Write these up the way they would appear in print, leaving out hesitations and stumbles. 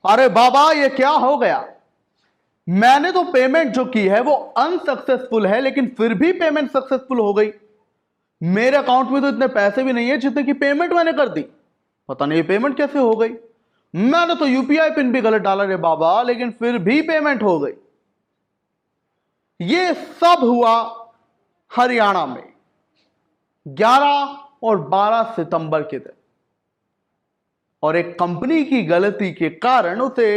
अरे बाबा ये क्या हो गया। मैंने तो पेमेंट जो की है वो अनसक्सेसफुल है, लेकिन फिर भी पेमेंट सक्सेसफुल हो गई। मेरे अकाउंट में तो इतने पैसे भी नहीं है जितने की पेमेंट मैंने कर दी। पता नहीं पेमेंट कैसे हो गई। मैंने तो यूपीआई पिन भी गलत डाला रे बाबा, लेकिन फिर भी पेमेंट हो गई। ये सब हुआ हरियाणा में 11 और 12 सितंबर के दिन, और एक कंपनी की गलती के कारण उसे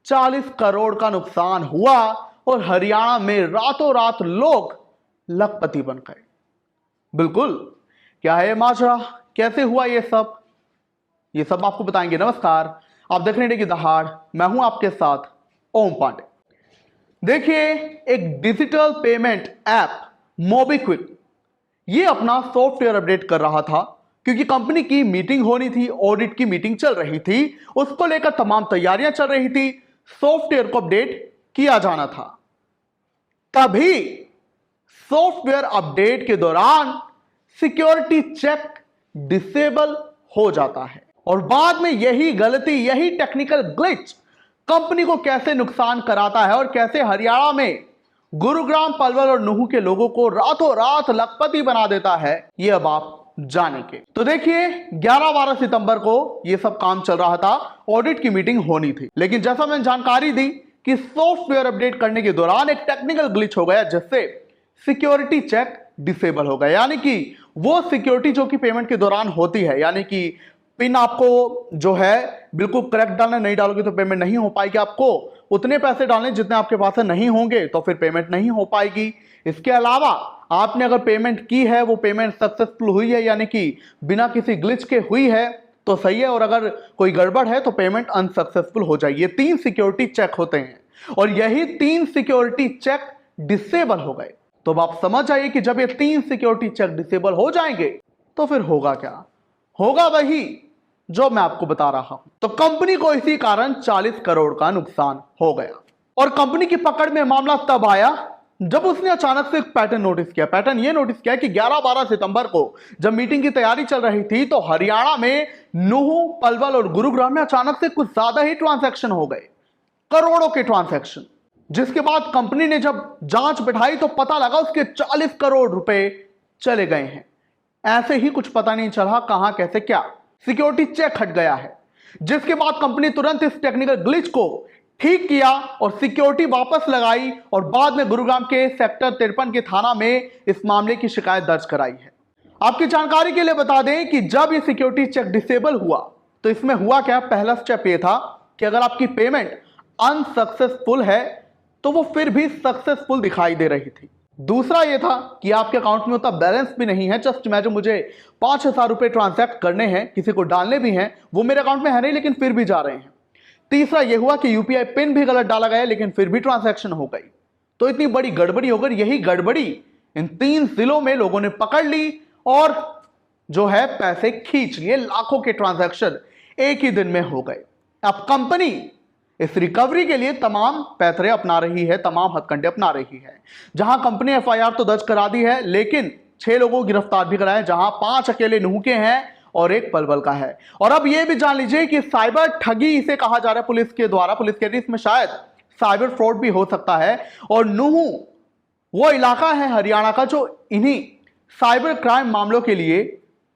40 करोड़ का नुकसान हुआ और हरियाणा में रातों रात लोग लखपति बन गए। बिल्कुल, क्या है माजरा, कैसे हुआ ये सब आपको बताएंगे। नमस्कार, आप देख रहे हैं की दहाड़, मैं हूं आपके साथ ओम पांडे। देखिए, एक डिजिटल पेमेंट ऐप मोबीक्विक ये अपना सॉफ्टवेयर अपडेट कर रहा था, क्योंकि कंपनी की मीटिंग होनी थी, ऑडिट की मीटिंग चल रही थी, उसको लेकर तमाम तैयारियां चल रही थी, सॉफ्टवेयर को अपडेट किया जाना था। तभी सॉफ्टवेयर अपडेट के दौरान सिक्योरिटी चेक डिसेबल हो जाता है, और बाद में यही गलती, यही टेक्निकल ग्लिच कंपनी को कैसे नुकसान कराता है और कैसे हरियाणा में गुरुग्राम, पलवल और नुहू के लोगों को रातों रात लखपति बना देता है, ये अब आप जानेंगे। तो देखिए, 11-12 सितंबर को यह सब काम चल रहा था, ऑडिट की मीटिंग होनी थी, लेकिन जैसा मैंने जानकारी दी कि सॉफ्टवेयर अपडेट करने के दौरान एक टेक्निकल ग्लिच हो गया, जिससे सिक्योरिटी चेक डिसेबल हो गया। यानी कि वो सिक्योरिटी जो कि पेमेंट के दौरान होती है, यानी कि पिन आपको जो है बिल्कुल करेक्ट डालना, नहीं डालोगे तो पेमेंट नहीं हो पाएगी। आपको उतने पैसे डालने जितने आपके पास नहीं होंगे तो फिर पेमेंट नहीं हो पाएगी। इसके अलावा आपने अगर पेमेंट की है, वो पेमेंट सक्सेसफुल हुई है, यानी कि बिना किसी ग्लिच के हुई है तो सही है, और अगर कोई गड़बड़ है तो पेमेंट अनसक्सेसफुल हो जाएगी। ये 3 सिक्योरिटी चेक होते हैं, और यही 3 सिक्योरिटी चेक डिसेबल हो गए। तो अब आप समझ जाइए कि जब ये 3 सिक्योरिटी चेक डिसेबल हो जाएंगे तो फिर होगा क्या। होगा वही जो मैं आपको बता रहा हूं। तो कंपनी को इसी कारण 40 करोड़ का नुकसान हो गया, और कंपनी की पकड़ में मामला तब आया जब उसने अचानक से एक पैटर्न नोटिस किया। पैटर्न ये नोटिस किया कि 11-12 सितंबर को जब मीटिंग की तैयारी चल रही थी, तो हरियाणा में नुहू, पलवल और गुरुग्राम में अचानक से कुछ ज्यादा ही ट्रांसैक्शन हो गए, करोड़ों के ट्रांसैक्शन। जिसके बाद कंपनी ने जब जांच बिठाई तो पता लगा उसके 40 करोड़ रुपए चले गए हैं। ऐसे ही कुछ पता नहीं चला कहां, कैसे, क्या, सिक्योरिटी चेक हट गया है। जिसके बाद कंपनी तुरंत इस टेक्निकल ग्लिच को ठीक किया और सिक्योरिटी वापस लगाई, और बाद में गुरुग्राम के सेक्टर 53 के थाना में इस मामले की शिकायत दर्ज कराई है। आपकी जानकारी के लिए बता दें कि जब यह सिक्योरिटी चेक डिसेबल हुआ तो इसमें हुआ क्या। पहला स्टेप यह था कि अगर आपकी पेमेंट अनसक्सेसफुल है तो वो फिर भी सक्सेसफुल दिखाई दे रही थी। दूसरा यह था कि आपके अकाउंट में उतना बैलेंस भी नहीं है। जस्ट इमेजिन, मुझे 5,000 रुपए ट्रांसैक्ट करने हैं, किसी को डालने भी हैं, वो मेरे अकाउंट में है नहीं, लेकिन फिर भी जा रहे हैं। तीसरा यह हुआ कि यूपीआई पिन भी गलत डाला गया, लेकिन फिर भी ट्रांसैक्शन हो गई। तो इतनी बड़ी गड़बड़ी हो गई। यही गड़बड़ी इन 3 जिलों में लोगों ने पकड़ ली और जो है पैसे खींच लिए। लाखों के ट्रांजैक्शन एक ही दिन में हो गए। अब कंपनी इस रिकवरी के लिए तमाम पैतरे अपना रही है, तमाम हथकंडे अपना रही है। जहां कंपनी एफआईआर तो दर्ज करा दी है, लेकिन 6 लोगों को गिरफ्तार भी कराया, जहां 5 अकेले नुहू के हैं और 1 पलवल का है। और अब यह भी जान लीजिए कि साइबर ठगी इसे कहा जा रहा है पुलिस के द्वारा। पुलिस कह रही है इसमें शायद साइबर फ्रॉड भी हो सकता है, और नुहू वो इलाका है हरियाणा का जो इन्हीं साइबर क्राइम मामलों के लिए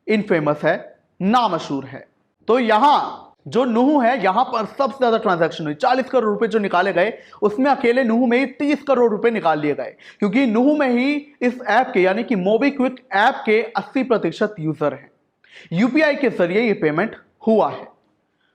इनफेमस है, नामशहूर है। तो यहां जो नुहू है, यहां पर सबसे ज्यादा ट्रांजैक्शन हुई। 40 करोड़ रुपए जो निकाले गए, उसमें अकेले नुहू में ही 30 करोड़ रुपए निकाल लिए गए, क्योंकि नुहू में ही इस ऐप के, यानी कि मोबीक्विक ऐप के 80% यूजर हैं। यूपीआई के जरिए ये पेमेंट हुआ है।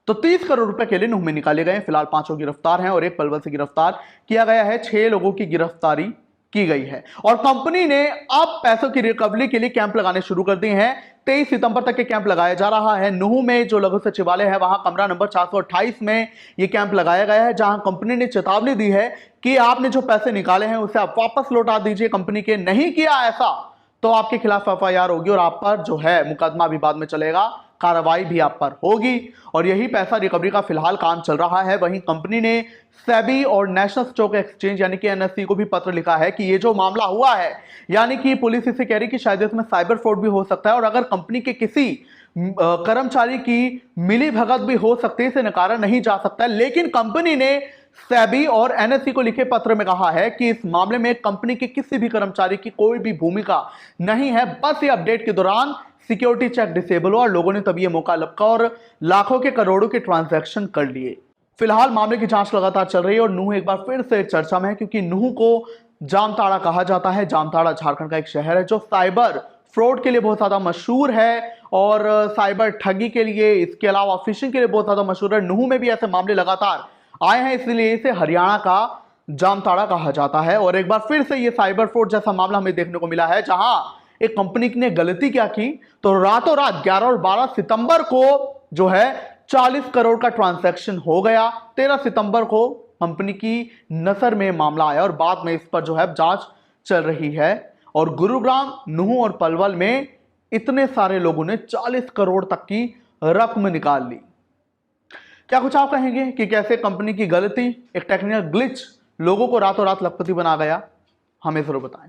तो 30 करोड़ रुपए के लिए नुहू में निकाले गए। फिलहाल 5 लोग गिरफ्तार हैं और 1 पलवल से गिरफ्तार किया गया है। 6 लोगों की गिरफ्तारी की गई है, और कंपनी ने अब पैसों की रिकवरी के लिए कैंप लगाने शुरू कर दिए हैं। 23 सितंबर तक के कैंप लगाया जा रहा है। नुहू में जो लघु सचिवालय है, वहां कमरा नंबर 428 में यह कैंप लगाया गया है, जहां कंपनी ने चेतावनी दी है कि आपने जो पैसे निकाले हैं उसे आप वापस लौटा दीजिए। कंपनी के नहीं किया ऐसा तो आपके खिलाफ एफआईआर होगी, और आप पर जो है मुकदमा भी बाद में चलेगा, कार्रवाई भी आप पर होगी। और यही पैसा रिकवरी का फिलहाल काम चल रहा है। वहीं कंपनी ने सेबी और नेशनल स्टॉक एक्सचेंज यानी कि एनएससी को भी पत्र लिखा है कि ये जो मामला हुआ है, यानी कि पुलिस इसे कह रही कि शायद इसमें साइबर फ्रॉड भी हो सकता है, और अगर कंपनी के किसी कर्मचारी की मिली भगत भी हो सकती है, इसे नकारा नहीं जा सकता। लेकिन कंपनी ने सेबी और एनएसई को लिखे पत्र में कहा है कि इस मामले में कंपनी के किसी भी कर्मचारी की कोई भी भूमिका नहीं है। बस ये अपडेट के दौरान सिक्योरिटी चेक डिसेबल हुआ और लोगों ने तभी ये मौका लपका और लाखों के करोड़ों के ट्रांजैक्शन कर लिए। फिलहाल मामले की जांच लगातार चल रही है और नूह एक बार फिर से चर्चा में है, क्योंकि नूह को जामताड़ा कहा जाता है। जामताड़ा झारखंड का एक शहर है जो साइबर फ्रॉड के लिए बहुत ज्यादा मशहूर है और साइबर ठगी के लिए, इसके अलावा फिशिंग के लिए बहुत ज्यादा मशहूर है। नूह में भी ऐसे मामले लगातार आए हैं, इसलिए इसे हरियाणा का जामताड़ा कहा जाता है। और एक बार फिर से ये साइबर फ्रॉड जैसा मामला हमें देखने को मिला है, जहां एक कंपनी ने गलती क्या की तो रातों रात 11 और 12 सितंबर को जो है 40 करोड़ का ट्रांजैक्शन हो गया। 13 सितंबर को कंपनी की नजर में मामला आया और बाद में इस पर जो है जांच चल रही है। और गुरुग्राम, नूह और पलवल में इतने सारे लोगों ने 40 करोड़ तक की रकम निकाल ली। क्या कुछ आप कहेंगे कि कैसे कंपनी की गलती, एक टेक्निकल ग्लिच लोगों को रातों रात लखपति बना गया? हमें जरूर बताएं।